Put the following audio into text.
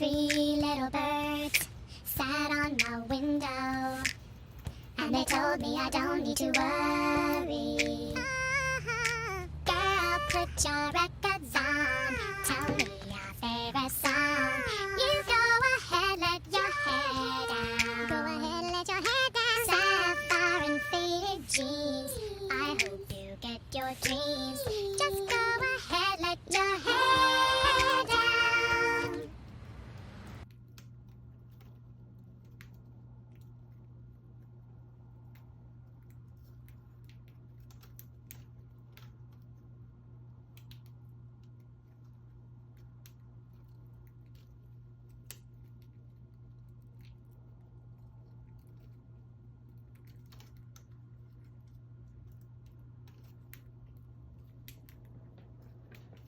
Three little birds sat on my window, and they told me I don't need to worry. Girl, put your records on.